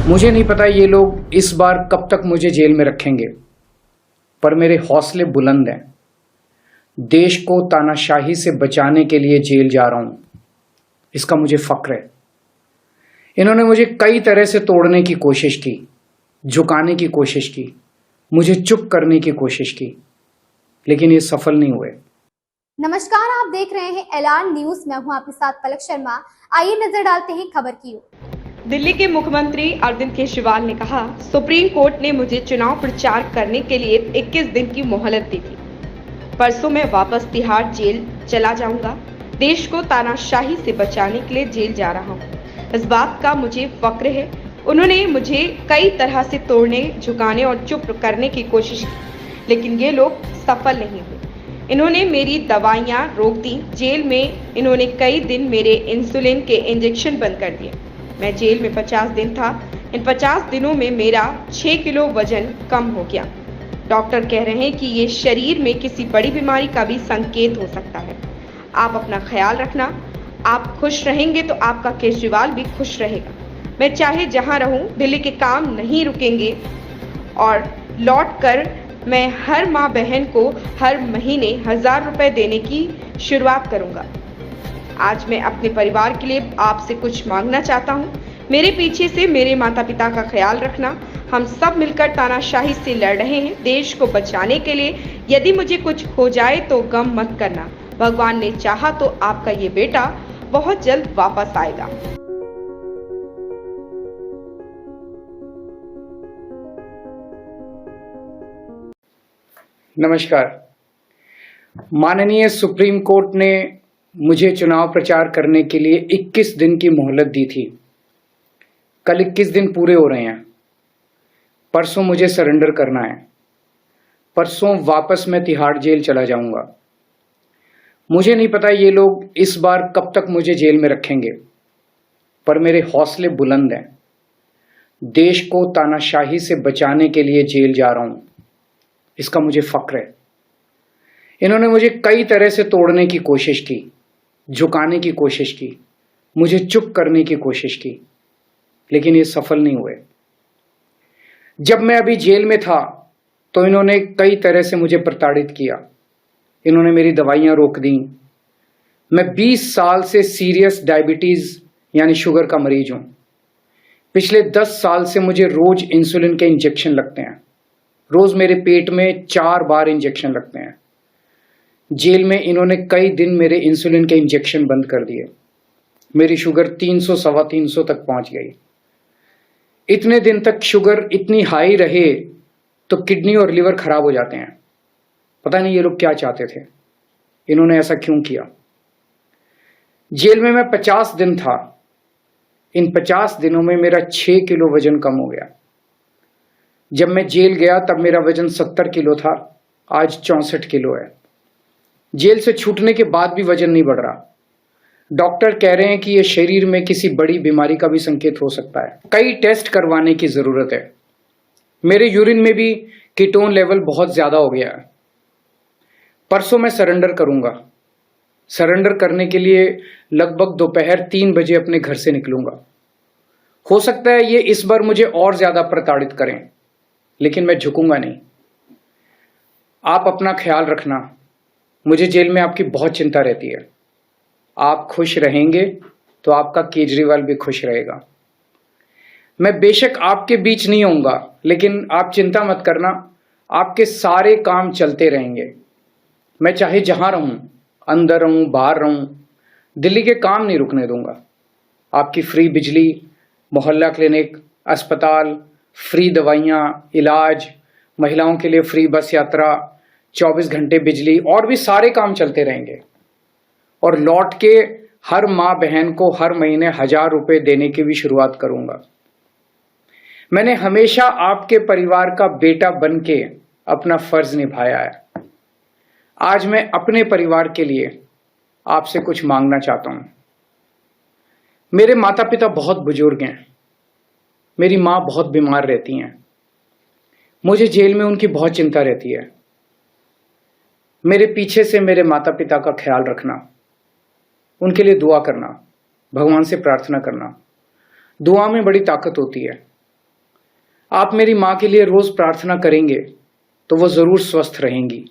मुझे नहीं पता ये लोग इस बार कब तक मुझे जेल में रखेंगे, पर मेरे हौसले बुलंद हैं। देश को तानाशाही से बचाने के लिए जेल जा रहा हूं, इसका मुझे फक्र है। इन्होंने मुझे कई तरह से तोड़ने की कोशिश की, झुकाने की कोशिश की, मुझे चुप करने की कोशिश की, लेकिन ये सफल नहीं हुए। नमस्कार, आप देख रहे हैं एलान न्यूज। मैं हूं आपके साथ पलक शर्मा। आइए नजर डालते हैं खबर की ओर। दिल्ली के मुख्यमंत्री अरविंद केजरीवाल ने कहा, सुप्रीम कोर्ट ने मुझे चुनाव प्रचार करने के लिए 21 दिन की मोहलत दी थी। परसों मैं वापस तिहाड़ जेल चला जाऊंगा। देश को तानाशाही से बचाने के लिए जेल जा रहा हूं, इस बात का मुझे फक्र है। उन्होंने मुझे कई तरह से तोड़ने, झुकाने और चुप करने की कोशिश की, लेकिन ये लोग सफल नहीं हुए। इन्होंने मेरी दवाइयां रोक दी। जेल में इन्होंने कई दिन मेरे इंसुलिन के इंजेक्शन बंद कर दिए। मैं जेल में 50 दिन था। इन 50 दिनों में मेरा 6 किलो वजन कम हो गया। डॉक्टर कह रहे हैं कि ये शरीर में किसी बड़ी बीमारी का भी संकेत हो सकता है। आप अपना ख्याल रखना। आप खुश रहेंगे तो आपका केजरीवाल भी खुश रहेगा। मैं चाहे जहां रहूं, दिल्ली के काम नहीं रुकेंगे और लौट कर मैं हर माँ बहन को हर महीने 1000 रुपए देने की शुरुआत करूंगा। आज मैं अपने परिवार के लिए आपसे कुछ मांगना चाहता हूं। मेरे पीछे से मेरे माता पिता का ख्याल रखना। हम सब मिलकर तानाशाही से लड़ रहे हैं देश को बचाने के लिए। यदि मुझे कुछ हो जाए तो गम मत करना। भगवान ने चाहा तो आपका ये बेटा बहुत जल्द वापस आएगा। नमस्कार। माननीय सुप्रीम कोर्ट ने मुझे चुनाव प्रचार करने के लिए 21 दिन की मोहलत दी थी। कल 21 दिन पूरे हो रहे हैं। परसों मुझे सरेंडर करना है। परसों वापस मैं तिहाड़ जेल चला जाऊंगा। मुझे नहीं पता ये लोग इस बार कब तक मुझे जेल में रखेंगे, पर मेरे हौसले बुलंद हैं। देश को तानाशाही से बचाने के लिए जेल जा रहा हूं, इसका मुझे फक्र है। इन्होंने मुझे कई तरह से तोड़ने की कोशिश की, झुकाने की कोशिश की, मुझे चुप करने की कोशिश की, लेकिन ये सफल नहीं हुए। जब मैं अभी जेल में था तो इन्होंने कई तरह से मुझे प्रताड़ित किया। इन्होंने मेरी दवाइयां रोक दी। मैं 20 साल से सीरियस डायबिटीज यानी शुगर का मरीज हूं। पिछले 10 साल से मुझे रोज इंसुलिन के इंजेक्शन लगते हैं। रोज मेरे पेट में 4 बार इंजेक्शन लगते हैं। जेल में इन्होंने कई दिन मेरे इंसुलिन के इंजेक्शन बंद कर दिए। मेरी शुगर 300 सवा 300 तक पहुंच गई। इतने दिन तक शुगर इतनी हाई रहे तो किडनी और लिवर खराब हो जाते हैं। पता नहीं ये लोग क्या चाहते थे, इन्होंने ऐसा क्यों किया। जेल में मैं 50 दिन था। इन 50 दिनों में मेरा 6 किलो वजन कम हो गया। जब मैं जेल गया तब मेरा वजन 70 किलो था, आज 64 किलो है। जेल से छूटने के बाद भी वजन नहीं बढ़ रहा। डॉक्टर कह रहे हैं कि यह शरीर में किसी बड़ी बीमारी का भी संकेत हो सकता है। कई टेस्ट करवाने की जरूरत है। मेरे यूरिन में भी कीटोन लेवल बहुत ज्यादा हो गया है। परसों मैं सरेंडर करूंगा। सरेंडर करने के लिए लगभग दोपहर 3 बजे अपने घर से निकलूंगा। हो सकता है ये इस बार मुझे और ज्यादा प्रताड़ित करें, लेकिन मैं झुकूंगा नहीं। आप अपना ख्याल रखना। मुझे जेल में आपकी बहुत चिंता रहती है। आप खुश रहेंगे तो आपका केजरीवाल भी खुश रहेगा। मैं बेशक आपके बीच नहीं आऊंगा, लेकिन आप चिंता मत करना, आपके सारे काम चलते रहेंगे। मैं चाहे जहां रहूं, अंदर रहूं, बाहर रहूं, दिल्ली के काम नहीं रुकने दूंगा। आपकी फ्री बिजली, मोहल्ला क्लिनिक, अस्पताल, फ्री दवाइयां, इलाज, महिलाओं के लिए फ्री बस यात्रा, 24 घंटे बिजली और भी सारे काम चलते रहेंगे। और लौट के हर माँ बहन को हर महीने 1000 रुपए देने की भी शुरुआत करूंगा। मैंने हमेशा आपके परिवार का बेटा बन के अपना फर्ज निभाया है। आज मैं अपने परिवार के लिए आपसे कुछ मांगना चाहता हूं। मेरे माता पिता बहुत बुजुर्ग हैं। मेरी माँ बहुत बीमार रहती हैं। मुझे जेल में उनकी बहुत चिंता रहती है। मेरे पीछे से मेरे माता पिता का ख्याल रखना, उनके लिए दुआ करना, भगवान से प्रार्थना करना। दुआ में बड़ी ताकत होती है। आप मेरी माँ के लिए रोज प्रार्थना करेंगे तो वो जरूर स्वस्थ रहेंगी।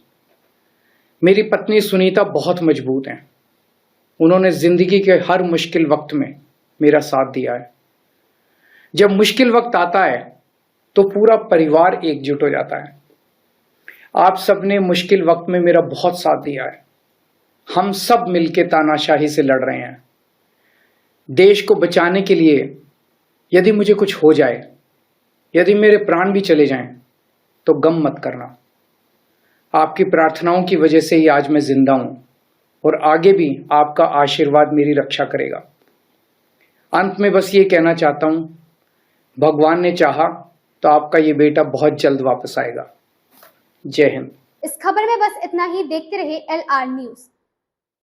मेरी पत्नी सुनीता बहुत मजबूत हैं। उन्होंने जिंदगी के हर मुश्किल वक्त में मेरा साथ दिया है। जब मुश्किल वक्त आता है तो पूरा परिवार एकजुट हो जाता है। आप सबने मुश्किल वक्त में मेरा बहुत साथ दिया है। हम सब मिलके तानाशाही से लड़ रहे हैं। देश को बचाने के लिए यदि मुझे कुछ हो जाए, यदि मेरे प्राण भी चले जाएं, तो गम मत करना। आपकी प्रार्थनाओं की वजह से ही आज मैं जिंदा हूं और आगे भी आपका आशीर्वाद मेरी रक्षा करेगा। अंत में बस ये कहना चाहता हूं, भगवान ने चाहा तो आपका ये बेटा बहुत जल्द वापस आएगा। जय हिंद। इस खबर में बस इतना ही। देखते रहे LR न्यूज।